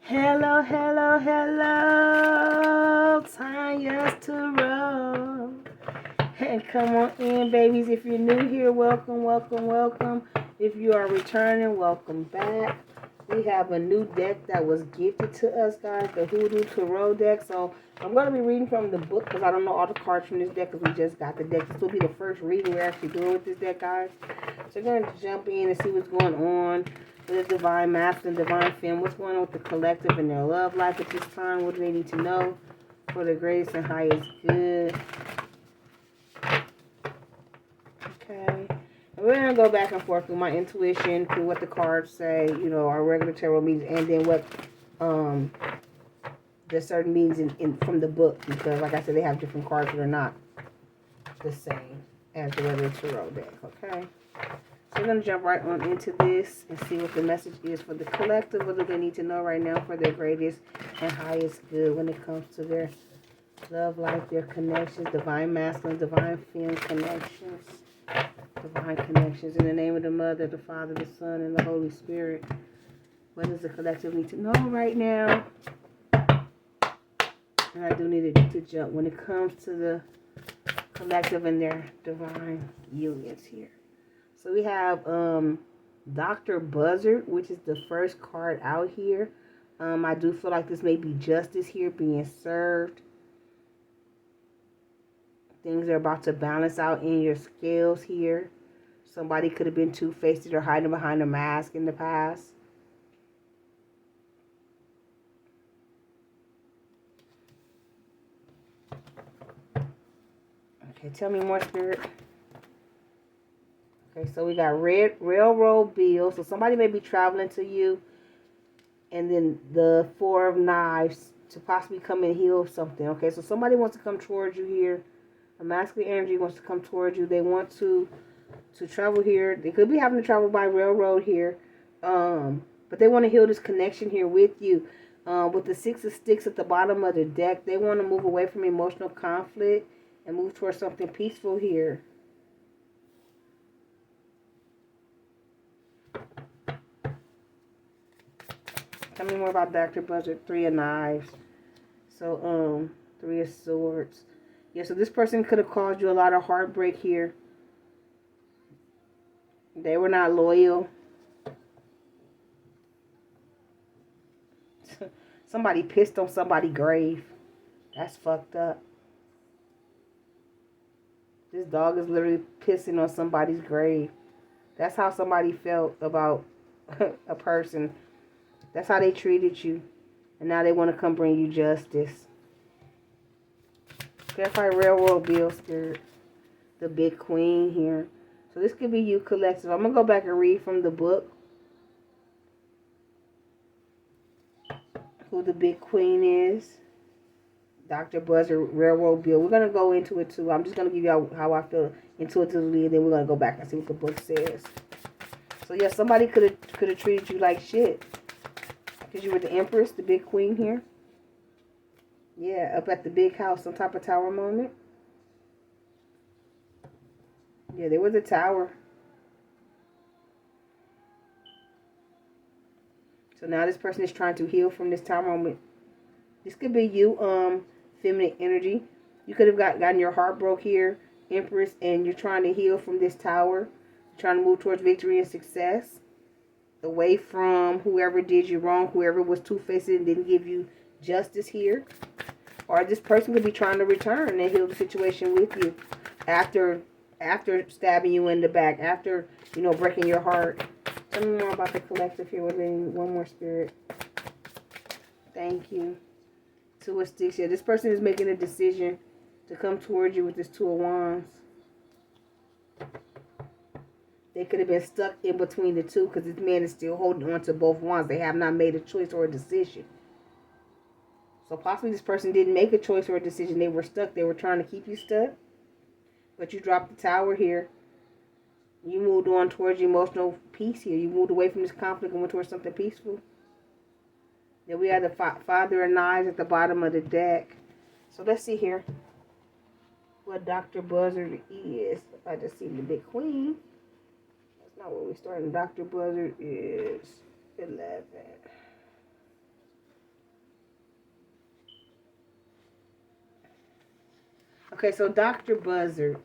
Hello, hello, hello, Tanya's Tarot. And come on in, babies. If you're new here, welcome, welcome, welcome. If you are returning, welcome back. We have a new deck that was gifted to us, guys, the Hoodoo Tarot deck. So I'm going to be reading from the book because I don't know all the cards from this deck because we just got the deck. This will be the first reading we're actually doing with this deck, guys. So we're going to jump in and see what's going on with the Divine Masculine, Divine Femme. What's going on with the collective and their love life at this time? What do they need to know for the greatest and highest good? Okay. And we're going to go back and forth through my intuition, through what the cards say, you know, our regular tarot means, and then what the certain means in from the book. Because, like I said, they have different cards that are not the same as the regular tarot deck, okay? So we're going to jump right on into this and see what the message is for the collective. What do they need to know right now for their greatest and highest good when it comes to their love life, their connections, divine masculine, divine femme connections, divine connections. In the name of the Mother, the Father, the Son, and the Holy Spirit. What does the collective need to know right now? And I do need to jump when it comes to the collective and their divine unions here. So we have Dr. Buzzard, which is the first card out here. I do feel like this may be justice here being served. Things are about to balance out in your scales here. Somebody could have been two-faced or hiding behind a mask in the past. Okay, tell me more, Spirit. Okay, so we got red railroad bill. So somebody may be traveling to you. And then the Four of Knives to possibly come and heal something. Okay, so somebody wants to come towards you here. A masculine energy wants to come towards you. They want to travel here. They could be having to travel by railroad here. But they want to heal this connection here with you. With the Six of Sticks at the bottom of the deck, they want to move away from emotional conflict and move towards something peaceful here. Tell me more about Dr. Buzzard. Three of Knives. So, Three of Swords. Yeah, so this person could have caused you a lot of heartbreak here. They were not loyal. Somebody pissed on somebody's grave. That's fucked up. This dog is literally pissing on somebody's grave. That's how somebody felt about a person. That's how they treated you. And now they want to come bring you justice. Clarify railroad bill, Spirit. The Big Queen here. So this could be you, collective. I'm going to go back and read from the book who the Big Queen is. Dr. Buzzard, railroad bill. We're going to go into it too. I'm just going to give you how I feel intuitively, and then we're going to go back and see what the book says. So yeah, somebody could have treated you like shit. Because you were the Empress, the Big Queen here. Yeah, up at the big house, some type of tower moment. Yeah, there was a tower. So now this person is trying to heal from this tower moment. This could be you, feminine energy. You could have gotten your heart broke here, Empress, and you're trying to heal from this tower. You're trying to move towards victory and success. Away from whoever did you wrong, whoever was two-faced and didn't give you justice here. Or this person could be trying to return and heal the situation with you after stabbing you in the back, after, you know, breaking your heart. Tell me more about the collective here. One more, Spirit. Thank you. Two of Sticks here. This person is making a decision to come towards you with this Two of Wands. They could have been stuck in between the two because this man is still holding on to both wands. They have not made a choice or a decision. So possibly this person didn't make a choice or a decision. They were stuck. They were trying to keep you stuck. But you dropped the tower here. You moved on towards emotional peace here. You moved away from this conflict and went towards something peaceful. Then we have the Father of Knives at the bottom of the deck. So let's see here what Dr. Buzzard is. I just see the Big Queen. That's not where we started. Dr. Buzzard is 11. Okay, so Dr. Buzzard.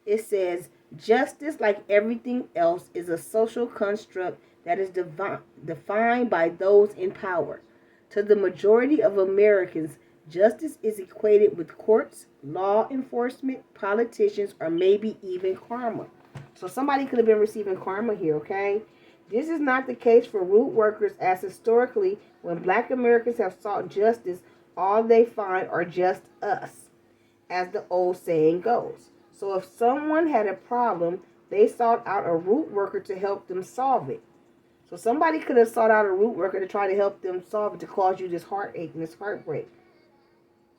It says, justice, like everything else, is a social construct that is defined by those in power. To the majority of Americans, justice is equated with courts, law enforcement, politicians, or maybe even karma. So somebody could have been receiving karma here, okay? This is not the case for root workers, as historically, when black Americans have sought justice, all they find are just us, as the old saying goes. So if someone had a problem, they sought out a root worker to help them solve it. So somebody could have sought out a root worker to try to help them solve it, to cause you this heartache and this heartbreak.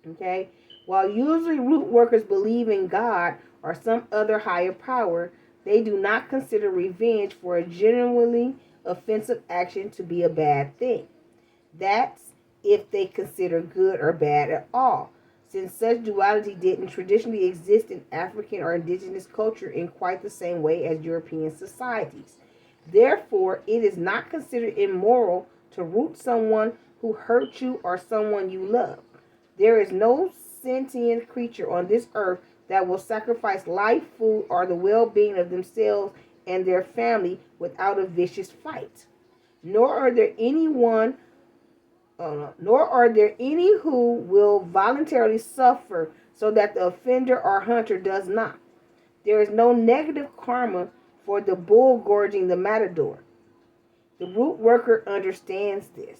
Okay? While usually root workers believe in God or some other higher power, they do not consider revenge for a genuinely offensive action to be a bad thing. That's if they consider good or bad at all, since such duality didn't traditionally exist in African or indigenous culture in quite the same way as European societies. Therefore, it is not considered immoral to root someone who hurt you or someone you love. There is no sentient creature on this earth that will sacrifice life, food, or the well-being of themselves and their family without a vicious fight. Nor are there anyone nor are there any who will voluntarily suffer so that the offender or hunter does not. There is no negative karma for the bull gorging the matador. The root worker understands this.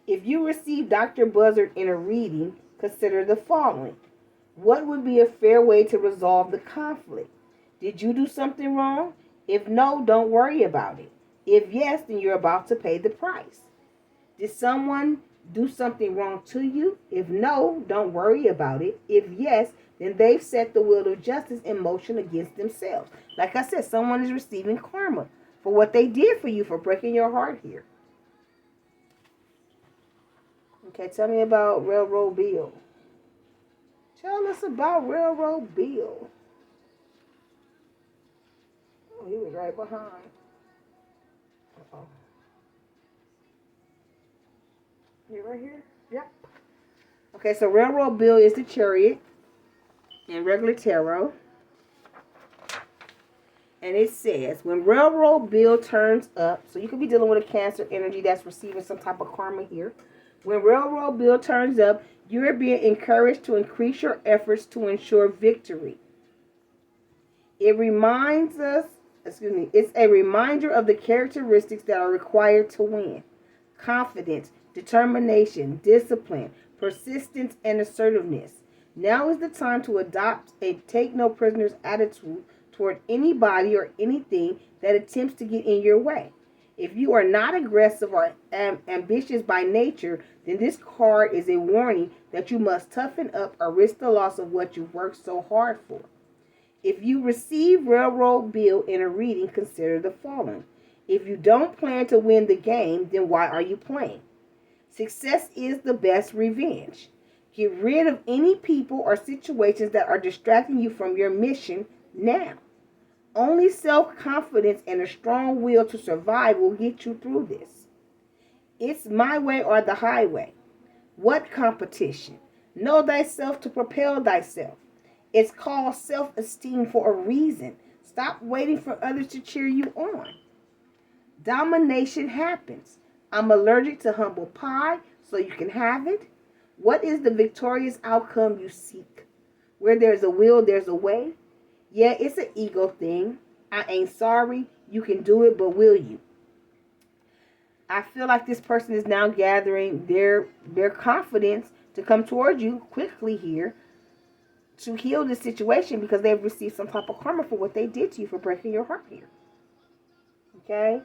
If you receive Dr. Buzzard in a reading, consider the following. What would be a fair way to resolve the conflict? Did you do something wrong? If no, don't worry about it. If yes, then you're about to pay the price. Did someone do something wrong to you? If no, don't worry about it. If yes, then they've set the wheel of justice in motion against themselves. Like I said, someone is receiving karma for what they did for you, for breaking your heart here. Okay, tell me about Railroad Bill. Tell us about Railroad Bill. Oh, he was right behind. Uh-oh. You right here? Yep. Okay, so Railroad Bill is the Chariot in regular tarot. And it says, when Railroad Bill turns up, so you could be dealing with a Cancer energy that's receiving some type of karma here. When Railroad Bill turns up, you're being encouraged to increase your efforts to ensure victory. It reminds us, it's a reminder of the characteristics that are required to win. Confidence, determination, discipline, persistence, and assertiveness. Now is the time to adopt a take no prisoners attitude toward anybody or anything that attempts to get in your way. If you are not aggressive or ambitious by nature, then this card is a warning that you must toughen up or risk the loss of what you've worked so hard for. If you receive Railroad Bill in a reading, consider the following. If you don't plan to win the game, then why are you playing? Success is the best revenge. Get rid of any people or situations that are distracting you from your mission now. Only self-confidence and a strong will to survive will get you through this. It's my way or the highway. What competition? Know thyself to propel thyself. It's called self-esteem for a reason. Stop waiting for others to cheer you on. Domination happens. I'm allergic to humble pie, so you can have it. What is the victorious outcome you seek? Where there's a will, there's a way. Yeah, it's an ego thing. I ain't sorry. You can do it, but will you? I feel like this person is now gathering their confidence to come towards you quickly here to heal this situation, because they've received some type of karma for what they did to you, for breaking your heart here. Okay?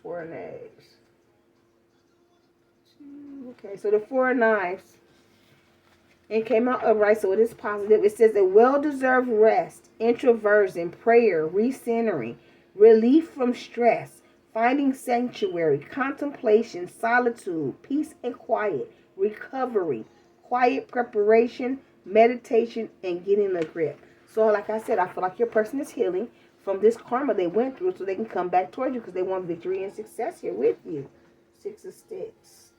Four of Knives. Okay, so the Four of Knives. It came out upright, so it is positive. It says a well-deserved rest, introversion, prayer, recentering, relief from stress, finding sanctuary, contemplation, solitude, peace and quiet, recovery, quiet preparation, meditation, and getting a grip. So like I said, I feel like your person is healing from this karma they went through so they can come back towards you because they want victory and success here with you. Six of Sticks,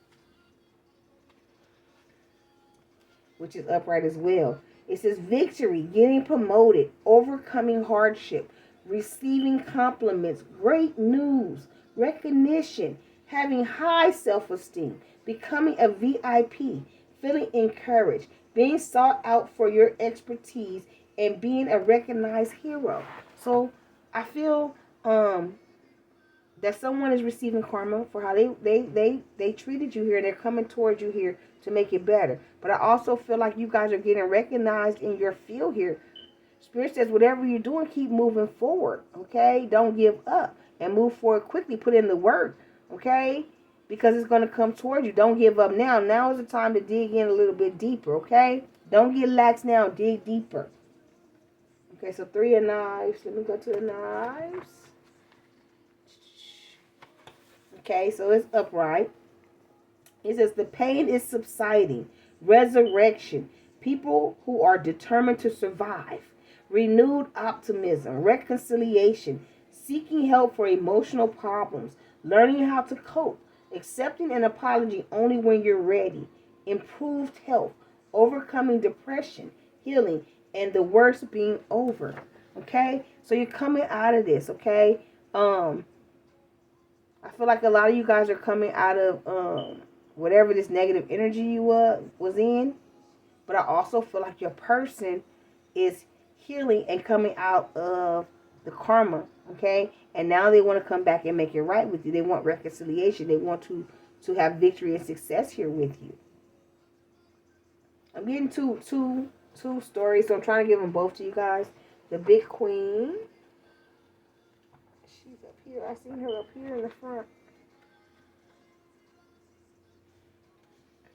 which is upright as well. It says victory, getting promoted, overcoming hardship, receiving compliments, great news, recognition, having high self-esteem, becoming a VIP, feeling encouraged, being sought out for your expertise, and being a recognized hero. So I feel that someone is receiving karma for how they treated you here, and they're coming towards you here to make it better. But I also feel like you guys are getting recognized in your field here. Spirit says whatever you're doing, keep moving forward, okay? Don't give up and move forward quickly. Put in the work, okay? Because it's going to come towards you. Don't give up now. Now is the time to dig in a little bit deeper, okay? Don't get lax now. Dig deeper. Okay, so 3 of Knives. Let me go to the Knives. Okay, so it's upright. It says the pain is subsiding. Resurrection. People who are determined to survive. Renewed optimism. Reconciliation. Seeking help for emotional problems. Learning how to cope. Accepting an apology only when you're ready. Improved health. Overcoming depression. Healing. And the worst being over. Okay? So you're coming out of this, okay? I feel like a lot of you guys are coming out of whatever this negative energy you was in. But I also feel like your person is healing and coming out of the karma, okay? And now they want to come back and make it right with you. They want reconciliation. They want to have victory and success here with you. I'm getting two stories, so I'm trying to give them both to you guys. The Big Queen. She's up here. I seen her up here in the front.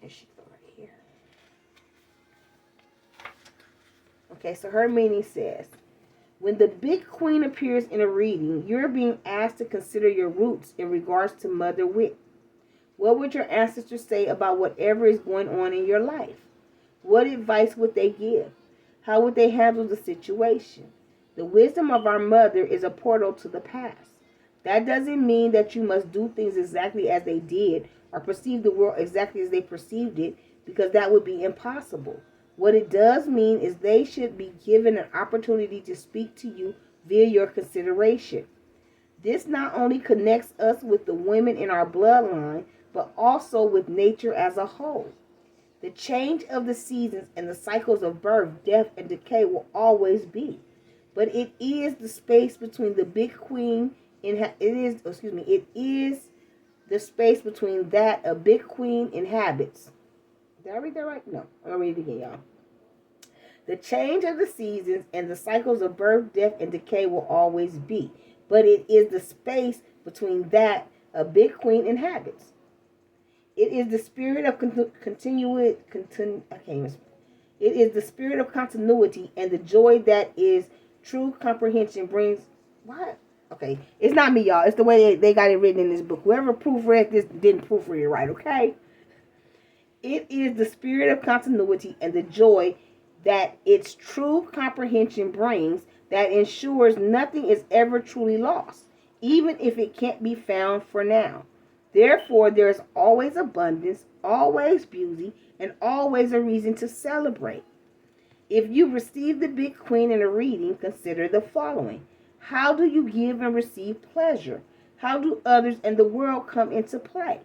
And she's over here. Okay, so her meaning says, when the Big Queen appears in a reading, you're being asked to consider your roots in regards to Mother Wit. What would your ancestors say about whatever is going on in your life? What advice would they give? How would they handle the situation? The wisdom of our mother is a portal to the past. That doesn't mean that you must do things exactly as they did or perceive the world exactly as they perceived it, because that would be impossible. What it does mean is they should be given an opportunity to speak to you via your consideration. This not only connects us with the women in our bloodline, but also with nature as a whole. The change of the seasons and the cycles of birth, death, and decay will always be. But it is the space between the Big Queen it is the space between that a Big Queen inhabits. Did I read that right? No. I'm going to read it again, y'all. The change of the seasons and the cycles of birth, death, and decay will always be. But it is the space between that a Big Queen inhabits. It is the spirit of It is the spirit of continuity and the joy that is true comprehension brings. What? Okay, it's not me, y'all. It's the way they got it written in this book. Whoever proofread this didn't proofread it right, okay? It is the spirit of continuity and the joy that its true comprehension brings that ensures nothing is ever truly lost, even if it can't be found for now. Therefore, there is always abundance, always beauty, and always a reason to celebrate. If you receive the Big Queen in a reading, consider the following. How do you give and receive pleasure? How do others and the world come into play?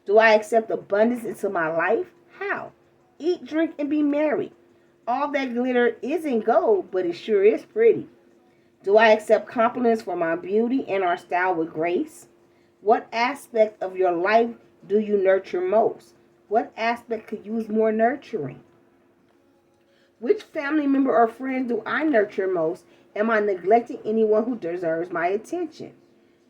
Do I accept abundance into my life? How? Eat, drink, and be merry. All that glitter isn't gold, but it sure is pretty. Do I accept compliments for my beauty and our style with grace? What aspect of your life do you nurture most? What aspect could use more nurturing? Which family member or friend do I nurture most? Am I neglecting anyone who deserves my attention?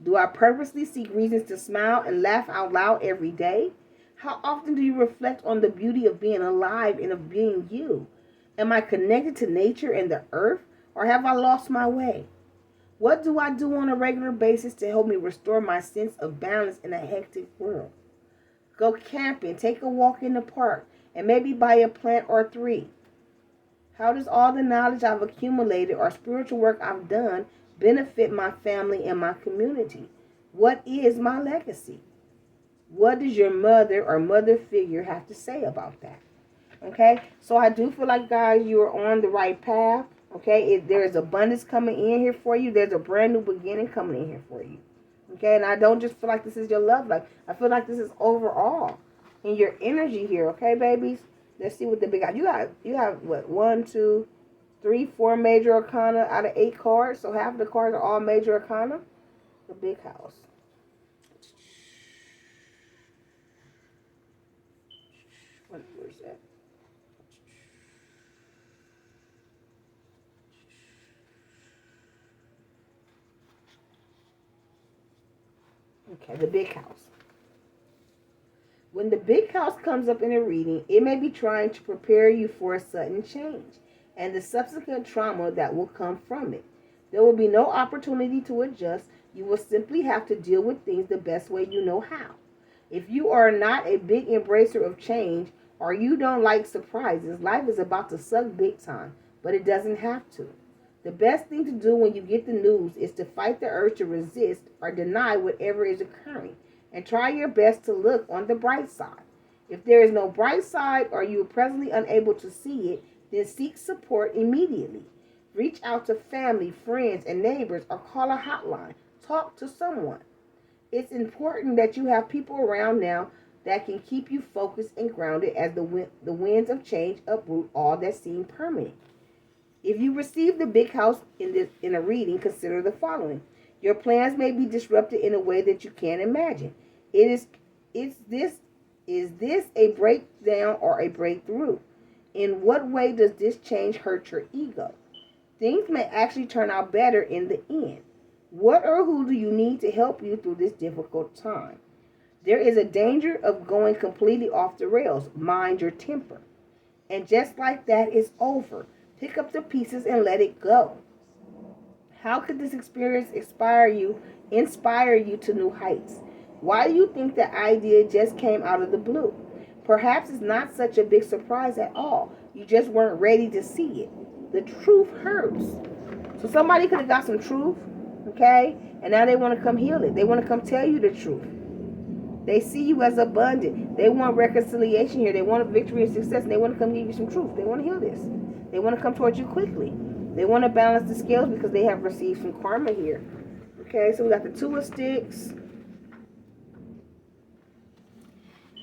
Do I purposely seek reasons to smile and laugh out loud every day? How often do you reflect on the beauty of being alive and of being you? Am I connected to nature and the earth, or have I lost my way? What do I do on a regular basis to help me restore my sense of balance in a hectic world? Go camping, take a walk in the park, and maybe buy a plant or 3. How does all the knowledge I've accumulated or spiritual work I've done benefit my family and my community? What is my legacy? What does your mother or mother figure have to say about that? Okay, so I do feel like, guys, you are on the right path. Okay, there's abundance coming in here for you. There's a brand new beginning coming in here for you. Okay, and I don't just feel like this is your love life. I feel like this is overall in your energy here. Okay, babies. Let's see what the big guy. You have what, 1, 2, 3, 4 major arcana out of 8 cards. So half of the cards are all major arcana. The big house. Where's that? Okay, the big house. When the big house comes up in a reading, it may be trying to prepare you for a sudden change and the subsequent trauma that will come from it. There will be no opportunity to adjust. You will simply have to deal with things the best way you know how. If you are not a big embracer of change or you don't like surprises, life is about to suck big time, but it doesn't have to. The best thing to do when you get the news is to fight the urge to resist or deny whatever is occurring, and try your best to look on the bright side. If there is no bright side or you are presently unable to see it, then seek support immediately. Reach out to family, friends, and neighbors or call a hotline. Talk to someone. It's important that you have people around now that can keep you focused and grounded as the winds of change uproot all that seemed permanent. If you receive the big house in a reading, consider the following. Your plans may be disrupted in a way that you can't imagine. Is this a breakdown or a breakthrough? In what way does this change hurt your ego? Things may actually turn out better in the end. What or who do you need to help you through this difficult time? There is a danger of going completely off the rails. Mind your temper. And just like that, it's over. Pick up the pieces and let it go. How could this experience inspire you to new heights? Why do you think the idea just came out of the blue? Perhaps it's not such a big surprise at all. You just weren't ready to see it. The truth hurts. So somebody could have got some truth, okay? And now they want to come heal it. They want to come tell you the truth. They see you as abundant. They want reconciliation here. They want a victory and success. And they want to come give you some truth. They want to heal this. They want to come towards you quickly. They want to balance the scales because they have received some karma here. Okay, so we got the 2 of Sticks,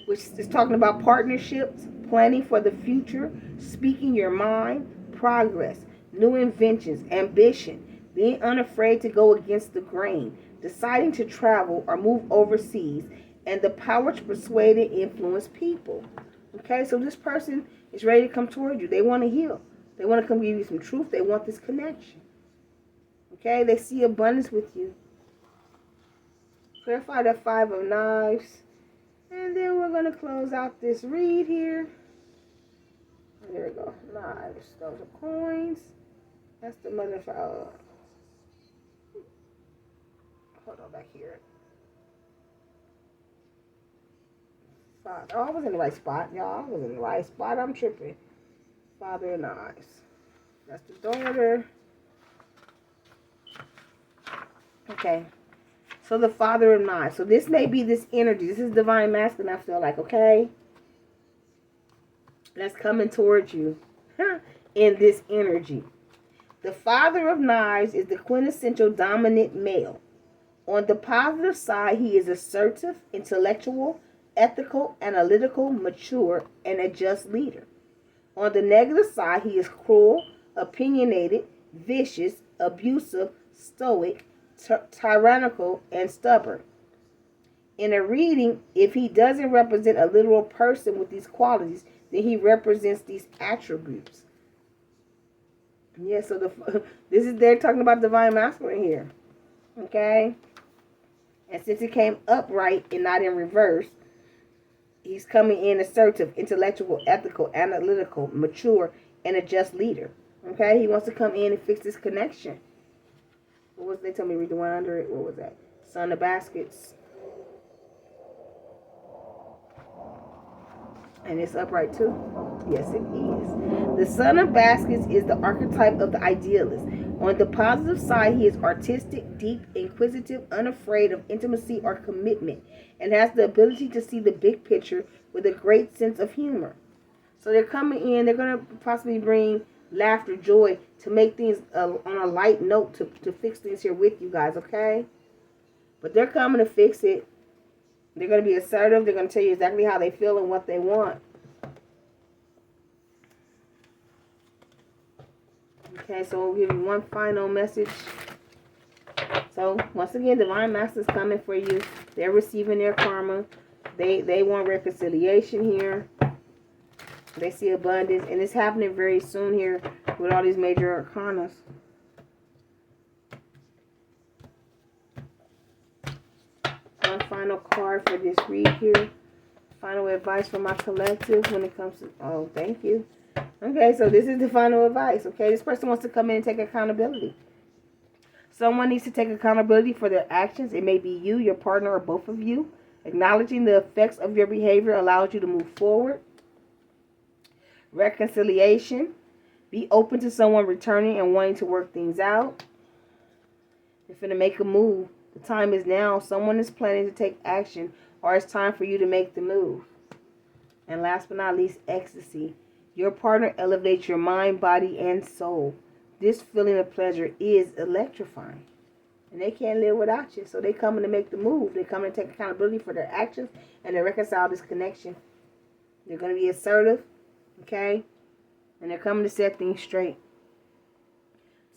which is talking about partnerships, planning for the future, speaking your mind, progress, new inventions, ambition, being unafraid to go against the grain, deciding to travel or move overseas, and the power to persuade and influence people. Okay, so this person is ready to come toward you. They want to heal. They want to come give you some truth. They want this connection. Okay, they see abundance with you. Clarify the 5 of Knives. And then we're going to close out this read here. There we go. Knives. Those are coins. That's the mother of... hold on back here. Oh, I was in the right spot, y'all. I was in the right spot. I'm tripping. Father of Knives. That's the daughter. Okay. So the Father of Knives. So this may be this energy. This is divine masculine, I feel like, okay? That's coming towards you in this energy. The Father of Knives is the quintessential dominant male. On the positive side, he is assertive, intellectual, ethical, analytical, mature, and a just leader. On the negative side, he is cruel, opinionated, vicious, abusive, stoic, tyrannical, and stubborn. In a reading, if he doesn't represent a literal person with these qualities, then he represents these attributes. Yeah, so they're talking about divine masculine here. Okay? And since it came upright and not in reverse, he's coming in assertive, intellectual, ethical, analytical, mature, and a just leader. Okay? He wants to come in and fix this connection. What was they told me to read the one under it? What was that? Son of Baskets. And it's upright too. Yes, it is. The Son of Baskets is the archetype of the idealist. On the positive side, he is artistic, deep, inquisitive, unafraid of intimacy or commitment, and has the ability to see the big picture with a great sense of humor. So they're coming in, they're going to possibly bring laughter, joy, to make things on a light note, to fix things here with you guys, okay? But they're coming to fix it. They're going to be assertive. They're going to tell you exactly how they feel and what they want. Okay, so we'll give you one final message. So, once again, Divine Master's coming for you. They're receiving their karma. They want reconciliation here. They see abundance. And it's happening very soon here with all these major arcanas. One final card for this read here. Final advice for my collective when it comes to... Oh, thank you. Okay, so this is the final advice, okay? This person wants to come in and take accountability. Someone needs to take accountability for their actions. It may be you, your partner, or both of you. Acknowledging the effects of your behavior allows you to move forward. Reconciliation. Be open to someone returning and wanting to work things out. They're going to make a move. The time is now. Someone is planning to take action, or it's time for you to make the move. And last but not least, ecstasy. Your partner elevates your mind, body, and soul. This feeling of pleasure is electrifying. And they can't live without you. So they're coming to make the move. They're coming to take accountability for their actions and to reconcile this connection. They're going to be assertive. Okay? And they're coming to set things straight.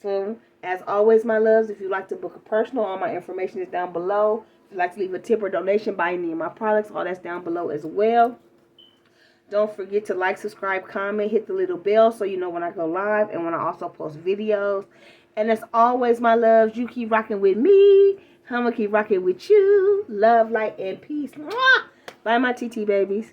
So, as always, my loves, if you'd like to book a personal, all my information is down below. If you'd like to leave a tip or donation, buy any of my products, all that's down below as well. Don't forget to like, subscribe, comment, hit the little bell so you know when I go live and when I also post videos. And as always, my loves, you keep rocking with me. I'm going to keep rocking with you. Love, light, and peace. Mwah! Bye, my TT babies.